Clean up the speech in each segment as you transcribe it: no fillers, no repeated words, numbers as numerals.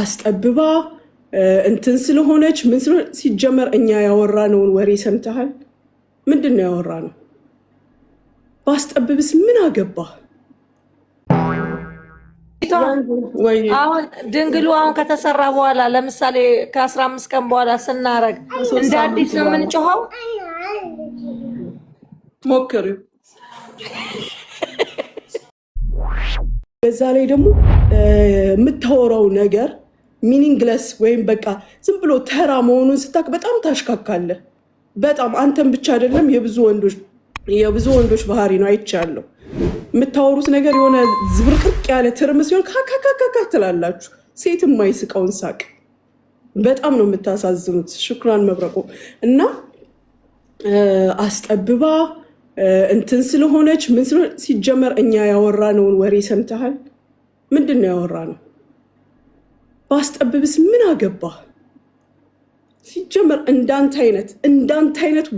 አስጠብባ እንትን ስለሆነች ምን ስለሆነ ሲጀመር እኛ ያወራነውን ወሬ ሰምተሃል? ምንድን ነው ያወራነው? ባስጠብብስ ምን አገባ? አሁን ድንግሉ አሁን ከተሰራ በኋላ ለምሳሌ ከ15 ቀን በኋላ ስናረግ እንደ አዲስ ነው የምንጮኸው። ሞክሪው። በዛ ላይ ደግሞ የምታወራው ነገር ሚኒንግለስ ወይም በቃ ዝም ብሎ ተራ መሆኑን ስታክ በጣም ታሽካካለህ። በጣም አንተም ብቻ አይደለም የብዙ ወንዶች ባህሪ ነው። አይቻለሁ። የምታወሩት ነገር የሆነ ዝብርቅርቅ ያለ ትርም ሲሆን ካካካካ ትላላችሁ። ሴት የማይስቀውን ሳቅ በጣም ነው የምታሳዝኑት። ሽኩራን መብረቁ እና አስጠብባ እንትን ስለሆነች ምን ስለሆነ ሲጀመር እኛ ያወራነውን ወሬ ሰምተሃል? ምንድን ነው ያወራነው? ባስጠብብስ ምን አገባ? ሲጀመር እንዳንተ አይነት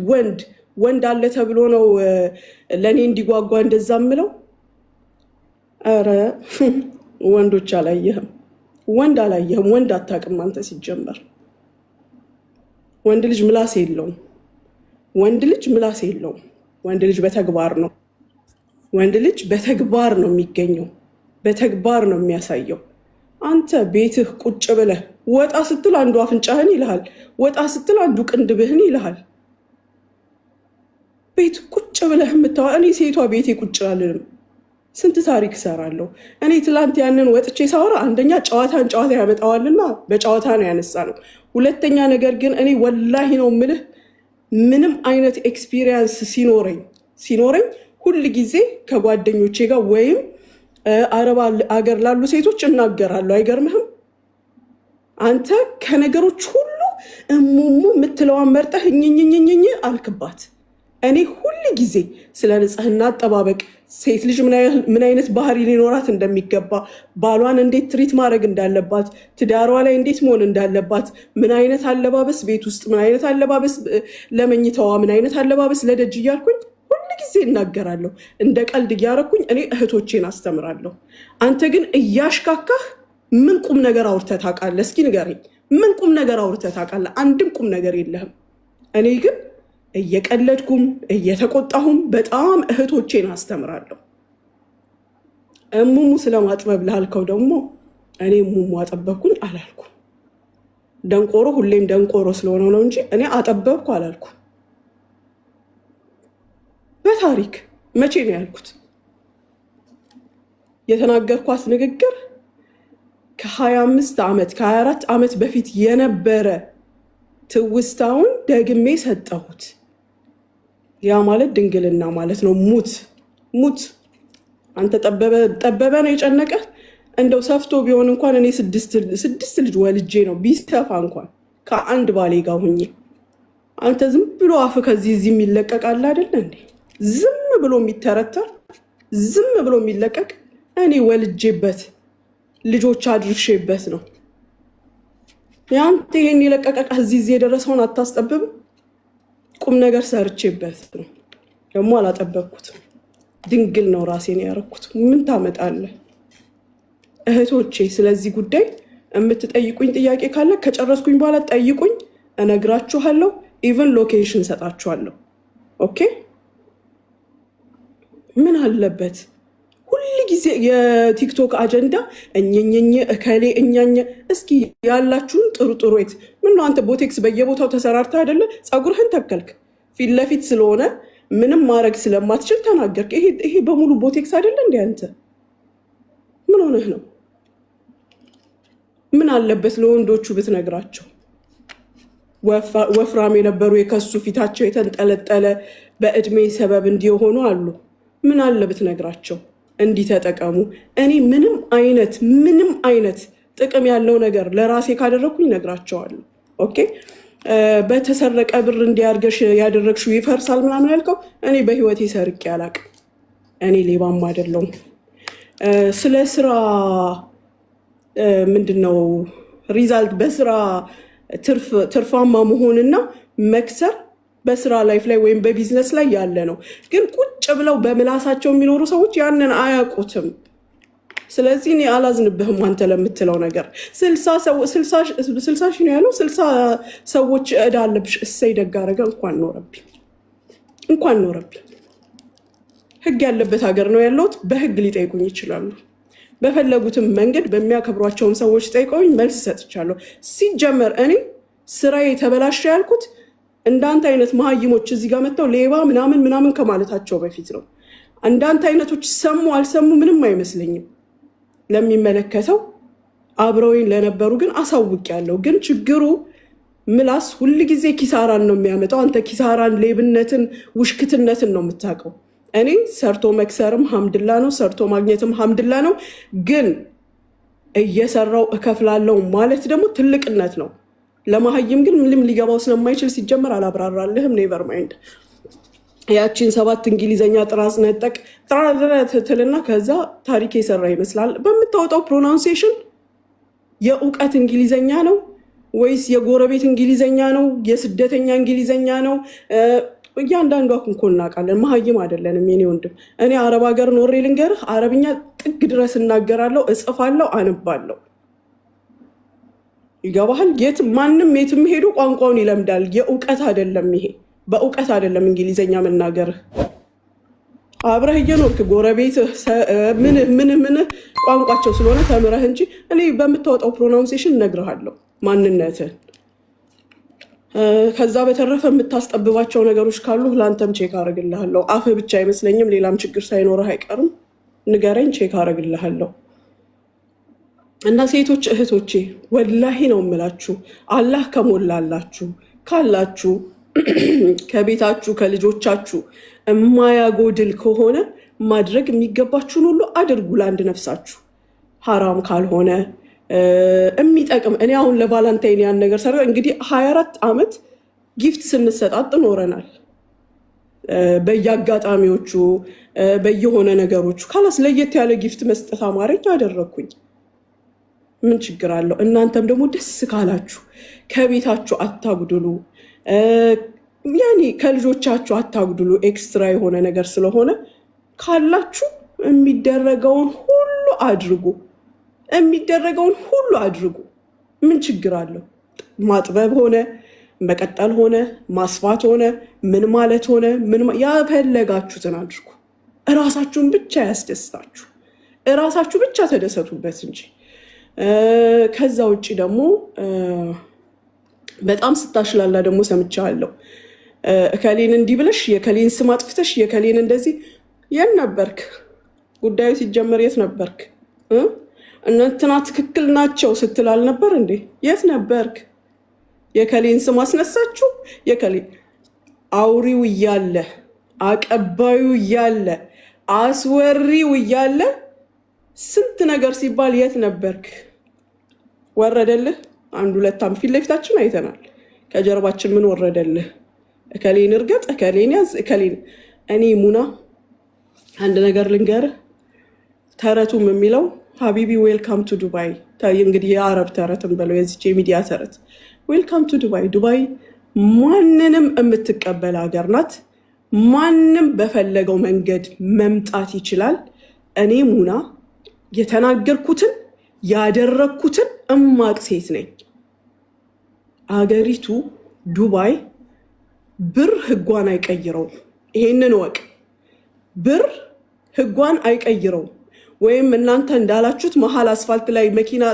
ወንድ አለ ተብሎ ነው ለእኔ እንዲጓጓ እንደዛ ምለው። ኧረ ወንዶች አላየህም፣ ወንድ አታውቅም አንተ። ሲጀመር ወንድ ልጅ ምላስ የለውም። ወንድ ልጅ በተግባር ነው። ወንድ ልጅ በተግባር ነው የሚገኘው፣ በተግባር ነው የሚያሳየው። አንተ ቤትህ ቁጭ ብለህ ወጣ ስትል አንዱ አፍንጫህን ይልሃል፣ ወጣ ስትል አንዱ ቅንድብህን ይልሃል። ቤት ቁጭ ብለህ የምታወራ እኔ ሴቷ ቤቴ ቁጭ አልልም። ስንት ታሪክ እሰራለሁ እኔ። ትላንት ያንን ወጥቼ ሳወራ አንደኛ ጨዋታ ያመጣዋልና በጨዋታ ነው ያነሳ ነው። ሁለተኛ ነገር ግን እኔ ወላሂ ነው ምልህ ምንም አይነት ኤክስፒሪየንስ ሲኖረኝ ሁል ጊዜ ከጓደኞቼ ጋር ወይም አረብ አገር ላሉ ሴቶች እናገራለሁ። አይገርምህም? አንተ ከነገሮች ሁሉ እሙሙ የምትለዋን መርጠህ እኝኝኝኝኝ አልክባት። እኔ ሁል ጊዜ ስለ ንጽህና አጠባበቅ፣ ሴት ልጅ ምን አይነት ባህሪ ሊኖራት እንደሚገባ፣ ባሏን እንዴት ትሪት ማድረግ እንዳለባት፣ ትዳሯ ላይ እንዴት መሆን እንዳለባት፣ ምን አይነት አለባበስ ቤት ውስጥ፣ ምን አይነት አለባበስ ለመኝታዋ፣ ምን አይነት አለባበስ ለደጅ እያልኩኝ ሁል ጊዜ እናገራለሁ። እንደ ቀልድ እያረኩኝ እኔ እህቶቼን አስተምራለሁ። አንተ ግን እያሽካካህ ምን ቁም ነገር አውርተህ ታውቃለህ? እስኪ ንገረኝ። ምን ቁም ነገር አውርተህ ታውቃለህ? አንድም ቁም ነገር የለህም። እኔ ግን እየቀለድኩም እየተቆጣሁም በጣም እህቶቼን አስተምራለሁ። እሙሙ ስለማጥበብ ላልከው ደግሞ እኔ እሙሙ አጠበብኩኝ አላልኩም። ደንቆሮ ሁሌም ደንቆሮ ስለሆነ ነው እንጂ እኔ አጠበብኩ አላልኩም። በታሪክ መቼ ነው ያልኩት? የተናገርኳት ንግግር ከ25 ዓመት ከ24 ዓመት በፊት የነበረ ትውስታውን ደግሜ ሰጠሁት። ያ ማለት ድንግልና ማለት ነው። ሙት አንተ ጠበበ ነው የጨነቀ። እንደው ሰፍቶ ቢሆን እንኳን እኔ ስድስት ልጅ ወልጄ ነው ቢሰፋ እንኳን ከአንድ ባሌ ጋር ሁኜ። አንተ ዝም ብሎ አፍ ከዚህ እዚህ የሚለቀቃል አይደለ እንዴ? ዝም ብሎ የሚተረተር ዝም ብሎ የሚለቀቅ እኔ ወልጄበት ልጆች አድርሼበት ነው። ያንተ ይሄን የለቀቀቀ እዚህ የደረሰውን አታስጠብብ። ቁም ነገር ሰርቼበት ነው። ደግሞ አላጠበብኩትም። ድንግል ነው ራሴን ያረኩት። ምን ታመጣለህ? እህቶቼ ስለዚህ ጉዳይ የምትጠይቁኝ ጥያቄ ካለ ከጨረስኩኝ በኋላ ጠይቁኝ፣ እነግራችኋለሁ። ኢቨን ሎኬሽን ሰጣችኋለሁ። ኦኬ? ምን አለበት ሁል ጊዜ የቲክቶክ አጀንዳ እኝኝኝ እከሌ እኛኘ። እስኪ ያላችሁን ጥሩ የት ምነው አንተ ቦቴክስ በየቦታው ተሰራርተ አይደለ? ፀጉርህን ተከልክ። ፊት ለፊት ስለሆነ ምንም ማድረግ ስለማትችል ተናገርክ። ይሄ በሙሉ ቦቴክስ አይደለ እንዴ? አንተ ምን ሆነህ ነው? ምን አለበት ለወንዶቹ ብትነግራቸው? ወፍራም የነበሩ የከሱ ፊታቸው የተንጠለጠለ በእድሜ ሰበብ እንዲሆኑ አሉ። ምን አለ ብትነግራቸው? እንዲህ ተጠቀሙ። እኔ ምንም አይነት ጥቅም ያለው ነገር ለራሴ ካደረግኩኝ ነግራቸዋለሁ። ኦኬ? በተሰረቀ ብር እንዲያርገሽ ያደረግሽው ይፈርሳል ምናምን ያልከው እኔ በህይወቴ ሰርቄ አላቅም። እኔ ሌባም አይደለሁም። ስለ ስራ ምንድነው ሪዛልት፣ በስራ ትርፋማ መሆንና መክሰር በስራ ላይፍ ላይ ወይም በቢዝነስ ላይ ያለ ነው። ግን ቁጭ ብለው በምላሳቸው የሚኖሩ ሰዎች ያንን አያውቁትም። ስለዚህ እኔ አላዝንብህም አንተ ለምትለው ነገር። 60 ሺህ ነው ያለው። 60 ሰዎች ዕዳ አለብሽ። እሰይ ደግ አደረገ። እንኳን ኖረብኝ። ህግ ያለበት ሀገር ነው ያለሁት። በህግ ሊጠይቁኝ ይችላሉ። በፈለጉትም መንገድ በሚያከብሯቸውን ሰዎች ጠይቀውኝ መልስ ሰጥቻለሁ። ሲጀመር እኔ ስራዬ ተበላሸ ያልኩት እንዳንተ አይነት መሀይሞች እዚህ ጋር መጥተው ሌባ ምናምን ከማለታቸው በፊት ነው። እንዳንተ አይነቶች ሰሙ አልሰሙ ምንም አይመስለኝም። ለሚመለከተው አብረውኝ ለነበሩ ግን አሳውቂያለሁ። ግን ችግሩ ምላስ ሁልጊዜ ኪሳራን ነው የሚያመጣው። አንተ ኪሳራን፣ ሌብነትን፣ ውሽክትነትን ነው የምታውቀው። እኔ ሰርቶ መክሰርም ሀምድላ ነው፣ ሰርቶ ማግኘትም ሀምድላ ነው። ግን እየሰራው እከፍላለሁ ማለት ደግሞ ትልቅነት ነው። ለመሀይም ግን ምንም ሊገባው ስለማይችል ሲጀመር አላብራራልህም። ኔቨር ማይንድ። ያቺን 7 እንግሊዘኛ ጥራዝ ነጠቅ ትልና ከዛ ታሪክ የሰራ ይመስላል። በምታወጣው ፕሮናውንሴሽን የእውቀት እንግሊዘኛ ነው ወይስ የጎረቤት እንግሊዘኛ ነው? የስደተኛ እንግሊዘኛ ነው? እያንዳንዷ እኮ እናውቃለን። መሀይም አይደለንም የኔ ወንድም። እኔ አረብ ሀገር ኖሬ ልንገርህ፣ አረብኛ ጥግ ድረስ እናገራለሁ፣ እጽፋለሁ፣ አንባለሁ። ይገባሃል? ማንም የትም ሄዱ ቋንቋውን ይለምዳል። የእውቀት አይደለም ይሄ፣ በእውቀት አይደለም እንግሊዘኛ መናገርህ። አብረህ እየኖርክ ጎረቤት ምን ቋንቋቸው ስለሆነ ተምረህ እንጂ እኔ በምታወጣው ፕሮናውንሴሽን እነግርሃለሁ ማንነትህን። ከዛ በተረፈ የምታስጠብባቸው ነገሮች ካሉ ለአንተም ቼክ አረግልሃለሁ። አፍህ ብቻ አይመስለኝም፣ ሌላም ችግር ሳይኖርህ አይቀርም። ንገረኝ፣ ቼክ አረግልሃለሁ። እና ሴቶች እህቶቼ ወላሂ ነው የምላችሁ፣ አላህ ከሞላላችሁ ካላችሁ ከቤታችሁ ከልጆቻችሁ የማያጎድል ከሆነ ማድረግ የሚገባችሁን ሁሉ አድርጉ ለአንድ ነፍሳችሁ። ሀራም ካልሆነ የሚጠቅም። እኔ አሁን ለቫላንታይን ያን ነገር ሰራ እንግዲህ 24 ዓመት ጊፍት ስንሰጣጥ ኖረናል። በየአጋጣሚዎቹ በየሆነ ነገሮቹ ካላስ ለየት ያለ ጊፍት መስጠት አማረኝ አደረግኩኝ። ምን ችግር አለው? እናንተም ደግሞ ደስ ካላችሁ ከቤታችሁ አታጉድሉ፣ ያኔ ከልጆቻችሁ አታጉድሉ። ኤክስትራ የሆነ ነገር ስለሆነ ካላችሁ የሚደረገውን ሁሉ አድርጉ። ምን ችግር አለው? ማጥበብ ሆነ መቀጠል ሆነ ማስፋት ሆነ ምን ማለት ሆነ ያፈለጋችሁትን አድርጉ። እራሳችሁን ብቻ ያስደስታችሁ፣ እራሳችሁ ብቻ ተደሰቱበት እንጂ። ከዛ ውጭ ደግሞ በጣም ስታሽላላ ደግሞ ሰምቻለሁ። እከሌን እንዲህ ብለሽ የከሌን ስም አጥፍተሽ የከሌን እንደዚህ። የት ነበርክ? ጉዳዩ ሲጀመር የት ነበርክ? እነንትና ትክክል ናቸው ስትል አልነበር እንዴ? የት ነበርክ? የከሌን ስም አስነሳችሁ። የከሌ አውሪው እያለ አቀባዩ እያለ አስወሪው እያለ ስንት ነገር ሲባል የት ነበርክ? ወረደልህ? 1-2 ዓመት ፊት ለፊታችን አይተናል። ከጀርባችን ምን ወረደልህ? እከሌን እርገጥ፣ እከሌን ያዝ፣ እከሌን። እኔ ሙና አንድ ነገር ልንገርህ፣ ተረቱም የሚለው ሀቢቢ ዌልካም ቱ ዱባይ። እንግዲህ የአረብ ተረትም በለው የዚች የሚዲያ ተረት። ዌልካም ቱ ዱባይ። ዱባይ ማንንም የምትቀበል ሀገር ናት። ማንም በፈለገው መንገድ መምጣት ይችላል። እኔ ሙና የተናገርኩትን ያደረግኩትን እማቅ ሴት ነኝ። አገሪቱ ዱባይ ብር ህጓን አይቀይረውም። ይሄንን ወቅ ብር ህጓን አይቀይረውም። ወይም እናንተ እንዳላችሁት መሀል አስፋልት ላይ መኪና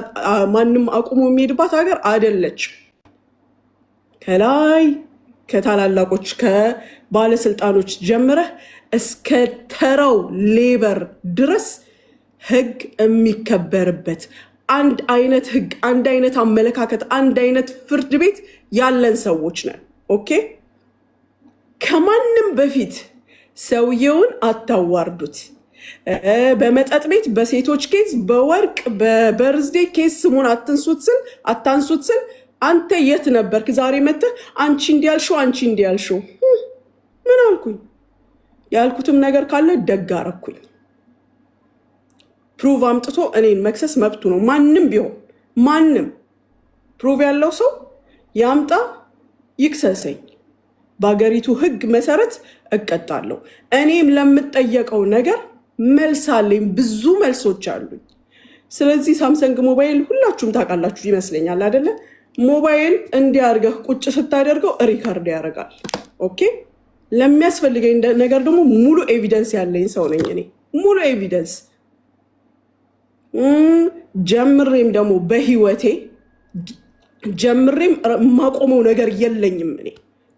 ማንም አቁሞ የሚሄድባት ሀገር አይደለች። ከላይ ከታላላቆች ከባለስልጣኖች ጀምረህ እስከ ተራው ሌበር ድረስ ህግ የሚከበርበት አንድ አይነት ህግ፣ አንድ አይነት አመለካከት፣ አንድ አይነት ፍርድ ቤት ያለን ሰዎች ነን። ኦኬ። ከማንም በፊት ሰውየውን አታዋርዱት። በመጠጥ ቤት፣ በሴቶች ኬዝ፣ በወርቅ በበርዝዴ ኬዝ ስሙን አታንሱት ስል አንተ የት ነበርክ? ዛሬ መጥተህ አንቺ እንዲያልሽው አንቺ እንዲያልሽው ምን አልኩኝ? ያልኩትም ነገር ካለ ደግ አረኩኝ። ፕሩቭ አምጥቶ እኔን መክሰስ መብቱ ነው። ማንም ቢሆን ማንም ፕሩቭ ያለው ሰው ያምጣ ይክሰሰኝ። በሀገሪቱ ህግ መሰረት እቀጣለሁ። እኔም ለምጠየቀው ነገር መልስ አለኝ። ብዙ መልሶች አሉኝ። ስለዚህ ሳምሰንግ ሞባይል ሁላችሁም ታውቃላችሁ ይመስለኛል አይደለ? ሞባይል እንዲያርገህ ቁጭ ስታደርገው ሪካርድ ያደርጋል። ኦኬ። ለሚያስፈልገኝ ነገር ደግሞ ሙሉ ኤቪደንስ ያለኝ ሰው ነኝ እኔ። ሙሉ ኤቪደንስ ጀምሬም ደግሞ በህይወቴ ጀምሬም የማቆመው ነገር የለኝም። እኔ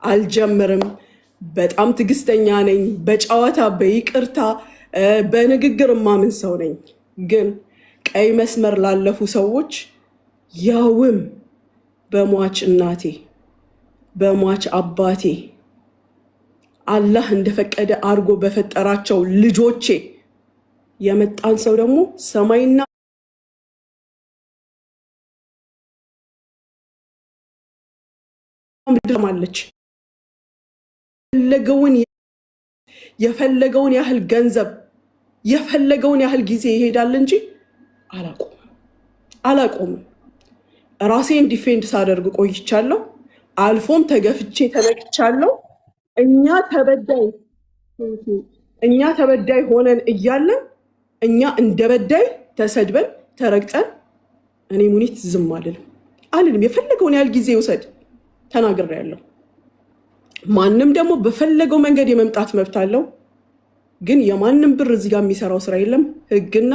አልጀምርም። በጣም ትዕግስተኛ ነኝ። በጨዋታ በይቅርታ በንግግር የማምን ሰው ነኝ። ግን ቀይ መስመር ላለፉ ሰዎች ያውም በሟች እናቴ በሟች አባቴ አላህ እንደፈቀደ አድርጎ በፈጠራቸው ልጆቼ የመጣን ሰው ደግሞ ሰማይና ምድር ማለች የፈለገውን ያህል ገንዘብ የፈለገውን ያህል ጊዜ ይሄዳል እንጂ አላቆምም። ራሴን ዲፌንድ ሳደርግ ቆይቻለሁ። አልፎም ተገፍቼ ተነቅቻለሁ። እኛ ተበዳይ ሆነን እያለን እኛ እንደ በዳይ ተሰድበን ተረግጠን እኔ ሙኒት ዝም አልልም። የፈለገውን ያህል ጊዜ ይውሰድ ተናግሬያለሁ። ማንም ደግሞ በፈለገው መንገድ የመምጣት መብት አለው። ግን የማንም ብር እዚህ ጋር የሚሰራው ስራ የለም። ህግና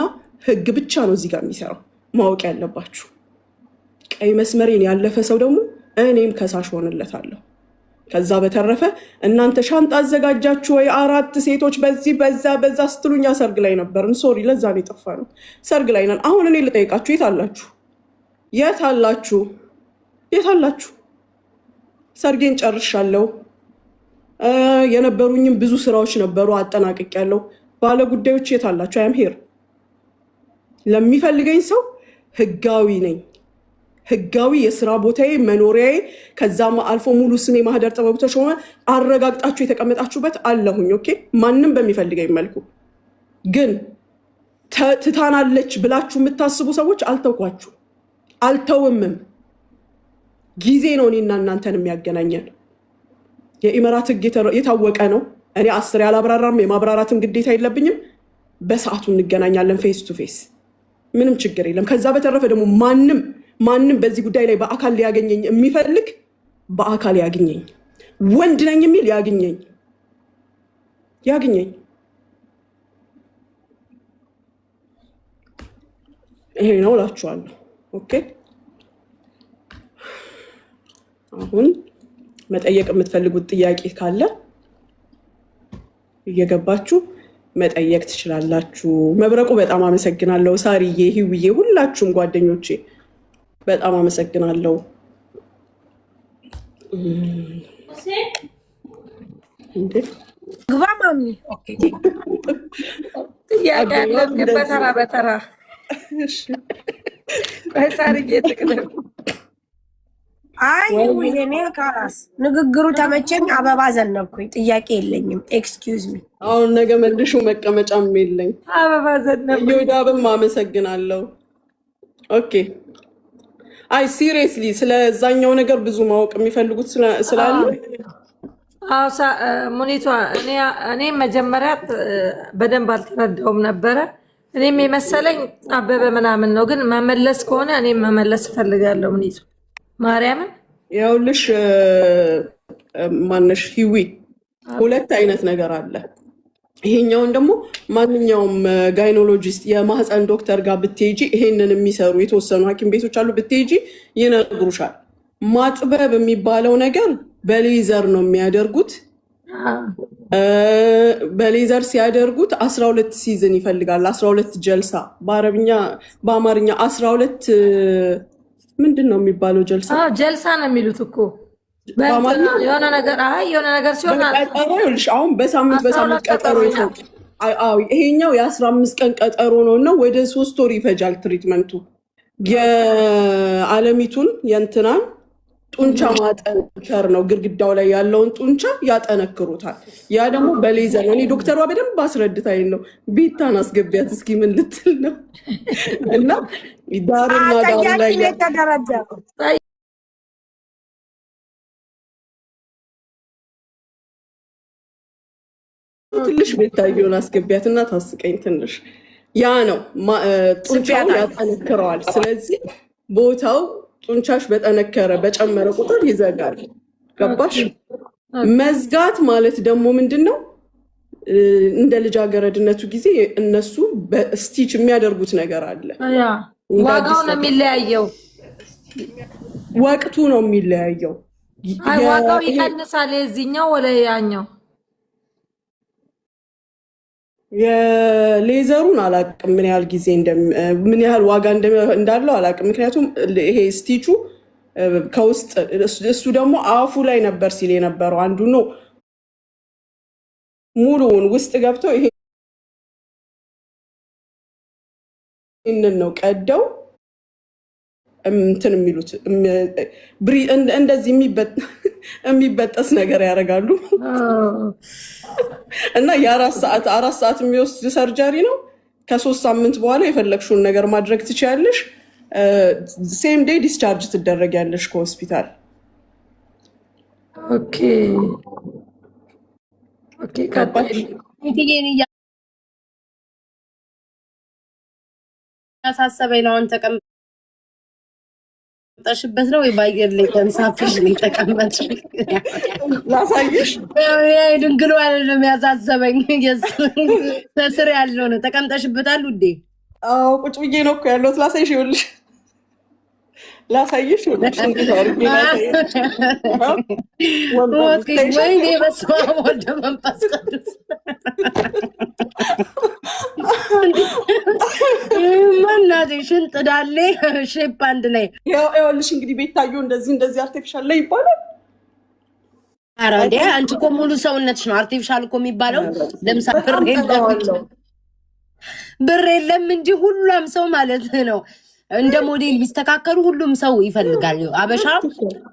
ህግ ብቻ ነው እዚህ ጋር የሚሰራው። ማወቅ ያለባችሁ ቀይ መስመሬን ያለፈ ሰው ደግሞ እኔም ከሳሽ ሆንለታለሁ። ከዛ በተረፈ እናንተ ሻንጣ አዘጋጃችሁ ወይ 4 ሴቶች በዚህ በዛ ስትሉኛ ሰርግ ላይ ነበርን። ሶሪ ለዛ ነው የጠፋ ነው። ሰርግ ላይ ነን። አሁን እኔ ልጠይቃችሁ፣ የት አላችሁ? ሰርጌን ጨርሻለሁ። የነበሩኝም ብዙ ስራዎች ነበሩ፣ አጠናቅቄያለሁ። ባለ ጉዳዮች የት አላችሁ? አያም ሄር ለሚፈልገኝ ሰው ህጋዊ ነኝ። ህጋዊ የስራ ቦታዬ መኖሪያዬ፣ ከዛም አልፎ ሙሉ ስሜ ማህደር ጥበቡ ተሾመ አረጋግጣችሁ የተቀመጣችሁበት አለሁኝ። ኦኬ። ማንም በሚፈልገኝ መልኩ ግን ትታናለች ብላችሁ የምታስቡ ሰዎች አልተውኳችሁ፣ አልተውምም። ጊዜ ነው እኔና እናንተን የሚያገናኘን። የኢመራት ህግ የታወቀ ነው። እኔ 10 ያላብራራም፣ የማብራራትም ግዴታ የለብኝም። በሰዓቱ እንገናኛለን፣ ፌስ ቱ ፌስ፣ ምንም ችግር የለም። ከዛ በተረፈ ደግሞ ማንም በዚህ ጉዳይ ላይ በአካል ሊያገኘኝ የሚፈልግ በአካል ያግኘኝ። ወንድ ነኝ የሚል ያግኘኝ። ይሄ ነው እላችኋለሁ። ኦኬ። አሁን መጠየቅ የምትፈልጉት ጥያቄ ካለ እየገባችሁ መጠየቅ ትችላላችሁ። መብረቁ በጣም አመሰግናለሁ። ሳሪዬ፣ ህውዬ፣ ሁላችሁም ጓደኞቼ በጣም አመሰግናለሁ። ግባ ማሚ። ጥያቄ ያለን በተራ ሳሪዬ ትቅደም። አይ እኔ ካላስ ንግግሩ ተመቸኝ፣ አበባ ዘነብኩኝ። ጥያቄ የለኝም። ኤክስኪውዝ ሚ። አሁን ነገ መልሹ መቀመጫም የለኝ። አበባ ዘነብኩኝ። ይሁዳብም አመሰግናለሁ። ኦኬ። አይ ሲሪየስሊ ስለዛኛው ነገር ብዙ ማወቅ የሚፈልጉት ስላለ ሙኒቷ እኔ መጀመሪያ በደንብ አልተረዳውም ነበረ። እኔም የመሰለኝ አበበ ምናምን ነው፣ ግን መመለስ ከሆነ እኔም መመለስ እፈልጋለሁ። ሙኒቷ ማርያምን ያውልሽ ማነሽ ሂዊ፣ ሁለት አይነት ነገር አለ። ይሄኛውን ደግሞ ማንኛውም ጋይኖሎጂስት የማህፀን ዶክተር ጋር ብትሄጂ ይሄንን የሚሰሩ የተወሰኑ ሐኪም ቤቶች አሉ፣ ብትሄጂ ይነግሩሻል። ማጥበብ የሚባለው ነገር በሌዘር ነው የሚያደርጉት። በሌዘር ሲያደርጉት 12 ሲዝን ይፈልጋል። 12 ጀልሳ በአማርኛ 12 ምንድን ነው የሚባለው? ጀልሳ ነው የሚሉት እኮ የሆነ ነገር ሲሆን አሁን በሳምንት ቀጠሮ ይሄኛው የ15 ቀን ቀጠሮ ነው እና ወደ 3 ወር ይፈጃል ትሪትመንቱ። የአለሚቱን የእንትናን ጡንቻ ማጠንከር ነው። ግድግዳው ላይ ያለውን ጡንቻ ያጠነክሩታል። ያ ደግሞ በሌዘር ነው። እኔ ዶክተሯ በደንብ አስረድታኝ ነው። ቤታን አስገቢያት እስኪ ምን ልትል ነው? እና ዳርና ዳር ላይ ትንሽ ቤታየውን አስገቢያትና ታስቀኝ ትንሽ ያ ነው ጡንቻውን ያጠነክረዋል። ስለዚህ ቦታው ጡንቻሽ በጠነከረ በጨመረ ቁጥር ይዘጋል። ገባሽ? መዝጋት ማለት ደግሞ ምንድን ነው? እንደ ልጃገረድነቱ ጊዜ እነሱ በስቲች የሚያደርጉት ነገር አለ። ዋጋው ነው የሚለያየው፣ ወቅቱ ነው የሚለያየው። ዋጋው ይቀንሳል የዚህኛው ወለ ያኛው። የሌዘሩን አላቅም ምን ያህል ጊዜ ምን ያህል ዋጋ እንዳለው አላቅም። ምክንያቱም ይሄ ስቲቹ ከውስጥ እሱ ደግሞ አፉ ላይ ነበር ሲል የነበረው አንዱ ነው። ሙሉውን ውስጥ ገብተው ይሄንን ነው ቀደው እንትን የሚሉት እንደዚህ የሚበጠስ ነገር ያደርጋሉ። እና አራት ሰዓት የሚወስድ ሰርጀሪ ነው። ከ3 ሳምንት በኋላ የፈለግሽውን ነገር ማድረግ ትችያለሽ። ሴም ዴይ ዲስቻርጅ ትደረጊያለሽ ከሆስፒታል። ኦኬ ኦኬ። ያሳሰበኝ ነው። አሁን ተቀምጠሽበት ነው ወይ በአየር ላይ ተንሳፍሽ ነው ተቀመጥሽ? ላሳይሽ። ድንግሉ አይደለም ያሳሰበኝ፣ ከስር ያለው ነው። ተቀምጠሽበታል ውዴ? አዎ ቁጭ ብዬ ነው እኮ ያለሁት። ላሳይሽ፣ ይኸውልሽ ላሳይሽ። ወይኔ በስመ አብ ወወልድ ወመንፈስ ቅዱስ። ማናት ሽንጥ ዳሌ ሼፕ አንድ ላይ ይኸውልሽ። እንግዲህ ቤታዮ እንደዚህ አርቲፊሻል ላይ ይባላል። ኧረ እንደ አንቺ እኮ ሙሉ ሰውነትሽ ነው አርቲፊሻል እኮ የሚባለው። ለምሳሌ ብር የለም እንጂ ሁሉም ሰው ማለት ነው እንደ ሞዴል ቢስተካከሉ ሁሉም ሰው ይፈልጋል። አበሻ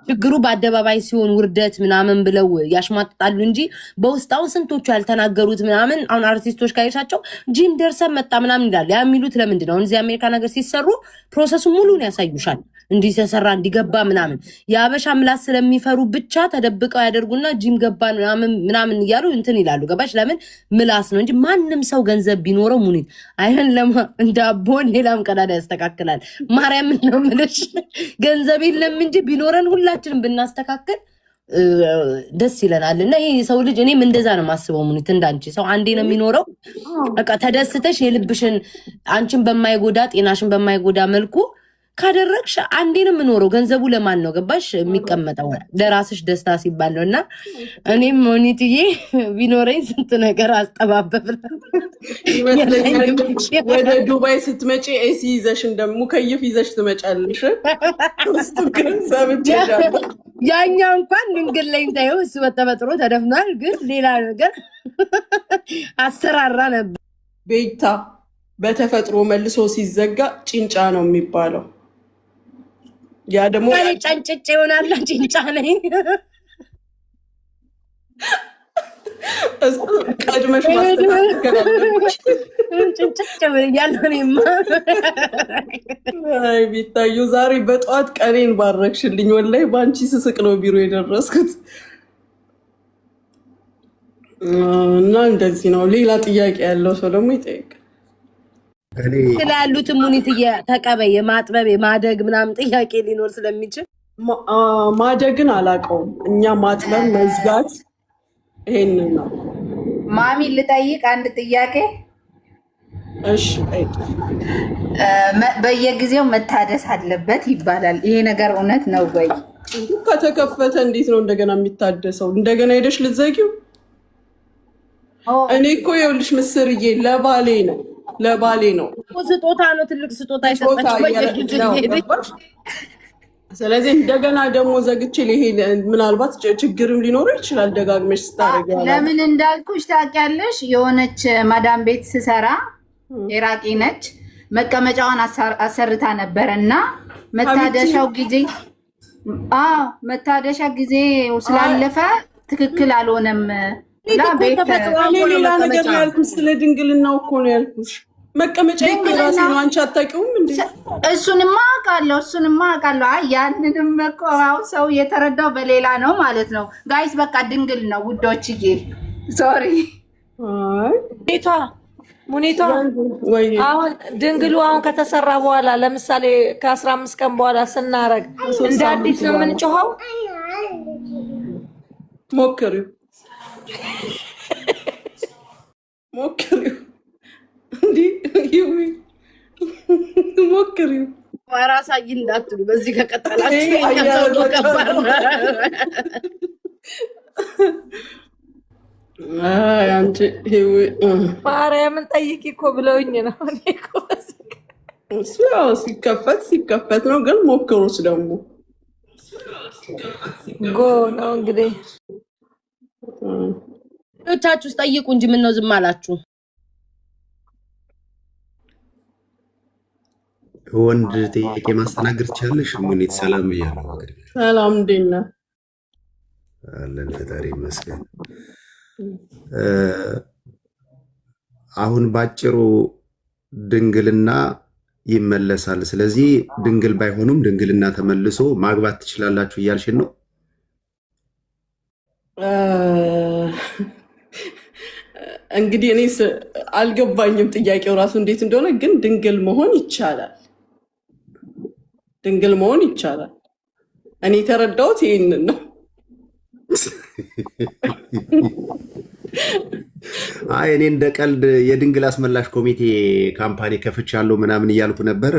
ችግሩ በአደባባይ ሲሆን ውርደት ምናምን ብለው ያሽማጥጣሉ እንጂ በውስጣውን ስንቶቹ ያልተናገሩት ምናምን። አሁን አርቲስቶች ካይሻቸው ጂም ደርሰን መጣ ምናምን ይላሉ። የሚሉት ለምንድን ነው? እዚህ አሜሪካ ነገር ሲሰሩ ፕሮሰሱ ሙሉን ያሳዩሻል። እንዲህ ተሰራ እንዲገባ ምናምን። የአበሻ ምላስ ስለሚፈሩ ብቻ ተደብቀው ያደርጉና ጂም ገባን ምናምን እያሉ እንትን ይላሉ። ገባሽ? ለምን ምላስ ነው እንጂ ማንም ሰው ገንዘብ ቢኖረው ሙኒት አይን እንደ አቦን ሌላም ቀዳዳ ያስተካክላል። ማርያም ነው የምልሽ። ገንዘብ የለም እንጂ ቢኖረን ሁላችንም ብናስተካክል ደስ ይለናል። እና ይሄ ሰው ልጅ እኔም እንደዛ ነው የማስበው ሙኒት። እንዳንቺ ሰው አንዴ ነው የሚኖረው። በቃ ተደስተሽ የልብሽን አንቺን በማይጎዳ ጤናሽን በማይጎዳ መልኩ ካደረግሽ አንዴ ነው የምኖረው። ገንዘቡ ለማን ነው ገባሽ? የሚቀመጠው ለራስሽ ደስታ ሲባል ነው። እና እኔም ሞኒትዬ ቢኖረኝ ስንት ነገር አስጠባበብ። ወደ ዱባይ ስትመጪ ኤሲ ይዘሽ ሙከይፍ ይዘሽ ትመጫለሽ። ያኛ እንኳን ድንግል ላይ ታየው እሱ በተፈጥሮ ተደፍኗል። ግን ሌላ ነገር አሰራራ ነበር። ቤታ በተፈጥሮ መልሶ ሲዘጋ ጭንጫ ነው የሚባለው። ያ ደግሞ ጨንጭጭ ይሆናል። ጭንጫ ነኝ ቀድመሽ ማስተካከላለች። ጭንጭጭ ያለኔማ ቢታዩ ዛሬ በጠዋት ቀኔን ባረክሽልኝ። ወላይ በአንቺ ስስቅ ነው ቢሮ የደረስኩት። እና እንደዚህ ነው። ሌላ ጥያቄ ያለው ሰው ደግሞ ይጠይቅ። ስላሉት ሙኒት ተቀበይ። የማጥበብ የማደግ ምናምን ጥያቄ ሊኖር ስለሚችል ማደግን አላውቀውም። እኛ ማጥበብ መዝጋት ይሄንን ነው። ማሚ ልጠይቅ አንድ ጥያቄ። እሺ። በየጊዜው መታደስ አለበት ይባላል። ይሄ ነገር እውነት ነው ወይ? ከተከፈተ እንዴት ነው እንደገና የሚታደሰው? እንደገና ሄደሽ ልትዘጊው? እኔ እኮ ይኸውልሽ ምስርዬ ለባሌ ነው ስጦታ ነው። ትልቅ ስጦታ ይሰጣችሁ። ስለዚህ እንደገና ደግሞ ዘግቼ ሊሄድ ምናልባት ችግርም ሊኖረው ይችላል። ደጋግመሽ ስታደርጊ ለምን እንዳልኩሽ ታውቂያለሽ? የሆነች ማዳም ቤት ስሰራ ኢራቂ ነች። መቀመጫዋን አሰርታ ነበረ እና መታደሻ ጊዜ ስላለፈ ትክክል አልሆነም። ሌላ ነገር ነው ያልኩሽ። ስለ ድንግልናው እኮ ነው ያልኩሽ። መቀመጫ ራሴ ነው። አንቺ አታውቂውም እንዴ? እሱንማ አውቃለሁ። አይ ያንንም እኮ ሰው የተረዳው በሌላ ነው ማለት ነው። ጋይስ በቃ ድንግል ነው ውዶችዬ። ሶሪ ቤቷ ሙኒቷ ወይ አሁን ድንግሉ አሁን ከተሰራ በኋላ ለምሳሌ ከ15 ቀን በኋላ ስናረግ እንደ አዲስ ነው የምንጮኸው። ሞክሪው እንዲ ይሁን ሞክሪው። ራሳይ እንዳትሉ በዚህ ከቀጠላችሁ ያለው ከባድ ነው። አንቺ ማርያምን ጠይቂ እኮ ብለውኝ ነው። እኔ እኮ እሱ ያው ሲከፈት ነው። ግን ሞክሩት ደግሞ ጎ ነው እንግዲህ ቻችሁ ጠይቁ እንጂ ምን ነው ዝም አላችሁ? ወንድ ጥያቄ ማስተናገድ ትችላለሽ? ሙኒት ሰላም ብያለሁ። ሰላም እንዴት ነህ? አለን ፈጣሪ ይመስገን። አሁን ባጭሩ ድንግልና ይመለሳል። ስለዚህ ድንግል ባይሆኑም ድንግልና ተመልሶ ማግባት ትችላላችሁ እያልሽን ነው? እንግዲህ እኔ አልገባኝም ጥያቄው ራሱ እንዴት እንደሆነ። ግን ድንግል መሆን ይቻላል። እኔ የተረዳሁት ይሄንን ነው። አይ እኔ እንደ ቀልድ የድንግል አስመላሽ ኮሚቴ ካምፓኒ ከፍቻለሁ ምናምን እያልኩ ነበር።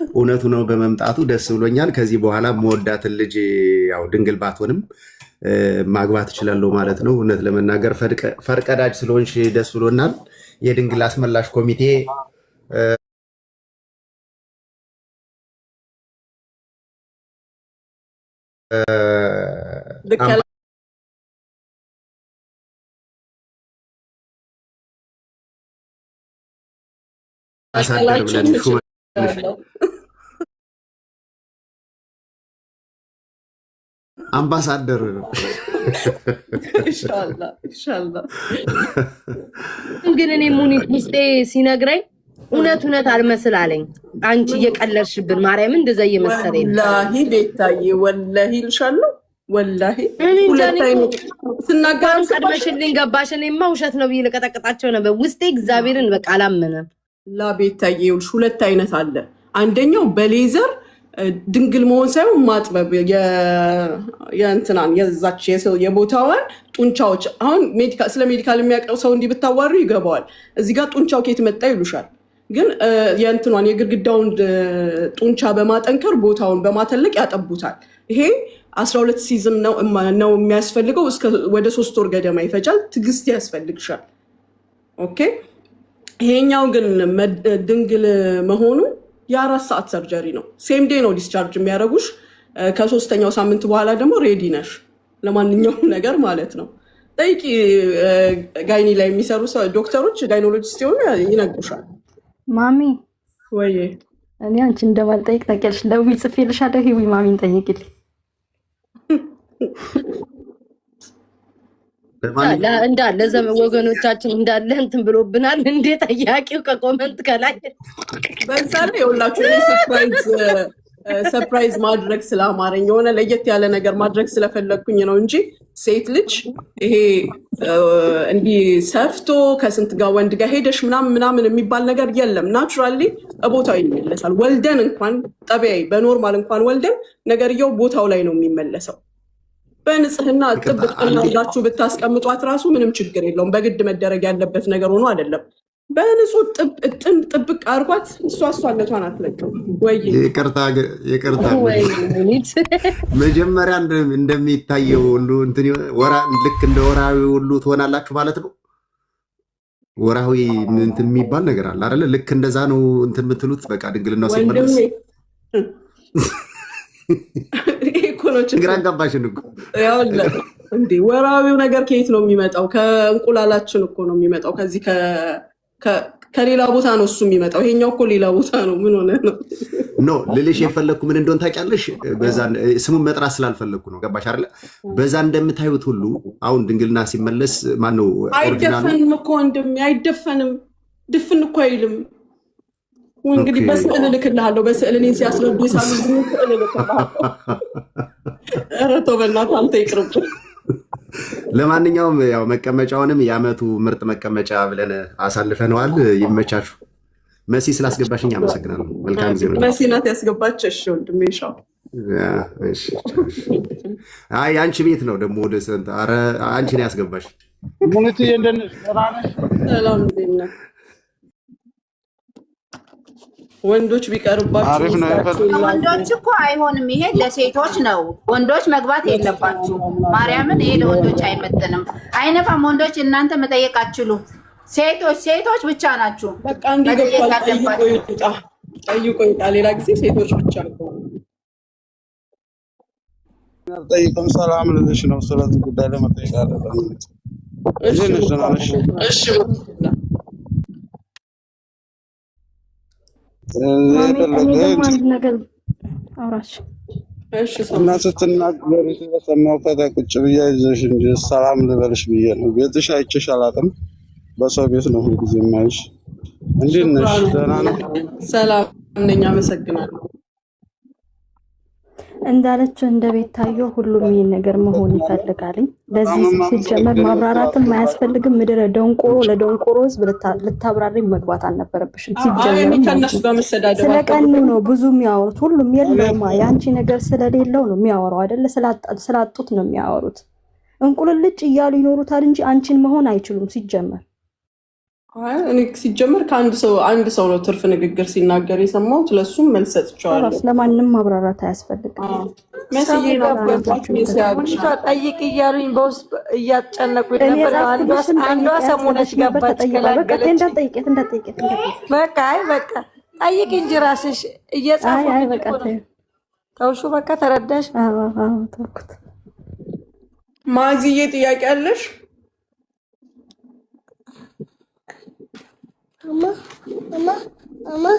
እውነቱ ነው በመምጣቱ ደስ ብሎኛል። ከዚህ በኋላ መወዳትን ልጅ ያው ድንግል ባትሆንም ማግባት እችላለሁ ማለት ነው። እውነት ለመናገር ፈርቀዳጅ ስለሆንሽ ደስ ብሎናል። የድንግል አስመላሽ ኮሚቴ አምባሳደር ነው። ኢንሻአላህ ግን እኔ ሙኒት ውስጤ ሲነግረኝ እውነት አልመስል አለኝ። አንቺ እየቀለድሽብን ማርያምን እንደዛ እየመሰለኝ ወላሂ ቤታዬ ወላሂ ልሻለሁ። ወላሂ ስናገር ቀድመሽልኝ ገባሽ። እኔማ ውሸት ነው ብዬ ልቀጠቅጣቸው ነበር ውስጤ። እግዚአብሔርን በቃ አላመነም። ቤታዬ ይኸውልሽ ሁለት አይነት አለ። አንደኛው በሌዘር ድንግል መሆን ሳይሆን ማጥበብ የእንትናን የዛች የቦታዋን ጡንቻዎች። አሁን ስለ ሜዲካል የሚያውቀው ሰው እንዲህ ብታዋሩ ይገባዋል። እዚህ ጋር ጡንቻው ከየት መጣ ይሉሻል። ግን የእንትኗን የግድግዳውን ጡንቻ በማጠንከር ቦታውን በማተለቅ ያጠቡታል። ይሄ 12 ሲዝን ነው የሚያስፈልገው። ወደ 3 ወር ገደማ ይፈጃል። ትዕግስት ያስፈልግሻል። ኦኬ። ይሄኛው ግን ድንግል መሆኑ የ4 ሰዓት ሰርጀሪ ነው። ሴም ዴይ ነው ዲስቻርጅ የሚያደርጉሽ። ከ3ኛው ሳምንት በኋላ ደግሞ ሬዲ ነሽ ለማንኛውም ነገር ማለት ነው። ጠይቂ፣ ጋይኒ ላይ የሚሰሩ ዶክተሮች ጋይኖሎጂስት ሲሆኑ ይነግሩሻል። ማሚ ወይ እኔ አንቺ እንደማልጠይቅ ታውቂያለሽ። ደውዪ ጽፌልሻለሁ። ሂዊ ማሚን ጠይቂልኝ። እንዳለ ወገኖቻችን እንዳለ እንትን ብሎብናል። እንዴ ጠያቂው ከኮመንት ከላይ በዛ ላይ የሁላችሁ ሰርፕራይዝ ማድረግ ስለአማረኝ የሆነ ለየት ያለ ነገር ማድረግ ስለፈለግኩኝ ነው እንጂ ሴት ልጅ ይሄ እንዲህ ሰፍቶ ከስንት ጋር ወንድ ጋር ሄደሽ ምናምን የሚባል ነገር የለም። ናቹራሊ ቦታው ይመለሳል። ወልደን እንኳን ጠቢያዊ በኖርማል እንኳን ወልደን ነገርየው ቦታው ላይ ነው የሚመለሰው። በንጽህና ጥብቅና ይዛችሁ ብታስቀምጧት ራሱ ምንም ችግር የለውም። በግድ መደረግ ያለበት ነገር ሆኖ አይደለም። በንጹህ ጥብቅ አድርጓት። እሷነቷን አትለቅም። ወይ ይቅርታ መጀመሪያ እንደሚታየው ሁሉ ልክ እንደ ወራዊ ሁሉ ትሆናላችሁ ማለት ነው። ወራዊ እንትን የሚባል ነገር አለ አይደለ? ልክ እንደዛ ነው እንትን የምትሉት። በቃ ድንግልናው ሲመለስ ግራ አጋባሽን እኮ። እንዴ ወራዊው ነገር ከየት ነው የሚመጣው? ከእንቁላላችን እኮ ነው የሚመጣው። ከዚህ ከሌላ ቦታ ነው እሱ የሚመጣው። ይሄኛው እኮ ሌላ ቦታ ነው። ምን ሆነ ነው? ኖ ልልሽ የፈለግኩ ምን እንደሆን ታውቂያለሽ? በዛ ስሙን መጥራት ስላልፈለግኩ ነው። ገባሽ አይደለ? በዛ እንደምታዩት ሁሉ አሁን ድንግልና ሲመለስ ማነው አይደፈንም እኮ ወንድሜ፣ አይደፈንም። ድፍን እኮ አይልም። እንግዲህ በስዕል እልክልሃለሁ። በስዕል እኔን ሲያስረዱ ሳሉ ስዕል እልክልሃለሁ። ኧረ ተው በእናትህ አንተ ይቅርብህ። ለማንኛውም ያው መቀመጫውንም የዓመቱ ምርጥ መቀመጫ ብለን አሳልፈነዋል። ይመቻችሁ። መሲ ስላስገባሽኝ አመሰግናለሁ። መልካም ጊዜ ነው። መሲ ናት ያስገባችሽ ወንድሜ ሻው። አይ አንቺ ቤት ነው ደግሞ ወደ ሰንት። ኧረ አንቺ ነው ያስገባሽ። ሙኒት እንደነሽ ሰላም ዜና ወንዶች ቢቀርባችሁ ወንዶች እኮ አይሆንም። ይሄ ለሴቶች ነው። ወንዶች መግባት የለባችሁ። ማርያምን ይሄ ለወንዶች አይመጥንም፣ አይነፋም። ወንዶች እናንተ መጠየቅ አትችሉ። ሴቶች ብቻ ናችሁ። በቃ እንዲገባ ጠይቆ ይጣ። ሌላ ጊዜ ሴቶች ብቻ ነው። ጠይቅም ሰላም ልልሽ ነው። ስለዚህ ጉዳይ ለመጠየቅ አይደለም። እሺ እሺ እና ስትናገሪ ስለሰማሁ ከዚያ ቁጭ ብዬ ይዘሽ እንጂ ሰላም ልበልሽ ብዬ ነው። ቤትሽ አይቼሽ አላውቅም። በሰው ቤት ነው ሁልጊዜ የማይሽ። እንዴት ነሽ? ደህና ነው? ሰላም ነኝ። አመሰግናለሁ። እንዳለችው እንደ ቤት ታየው ሁሉም ይሄን ነገር መሆን ይፈልጋልኝ። ለዚህ ሲጀመር ማብራራትም አያስፈልግም። ምድረ ደንቆሮ ለደንቆሮ ህዝብ ልታብራሪ መግባት አልነበረብሽም። ሲጀመር ስለቀኑ ነው ብዙ የሚያወሩት። ሁሉም የለውማ የአንቺ ነገር ስለሌለው ነው የሚያወራው አይደለ? ስላጡት ነው የሚያወሩት። እንቁልልጭ እያሉ ይኖሩታል እንጂ አንቺን መሆን አይችሉም ሲጀመር። እኔ ሲጀመር አንድ ሰው ነው ትርፍ ንግግር ሲናገር የሰማሁት። ለሱም መልስ ሰጥቼዋለሁ። ለማንም ማብራራት አያስፈልግም። ጠይቅ እያሉኝ በውስጥ እያጨነቁኝ ነበር። አንዷ ሰሞነች ገባች። በቃ ጠይቅ እንጂ ራስሽ እየጻፉ ተውሹ። በቃ ተረዳሽ? ማዚዬ ጥያቄ አለሽ? Mama.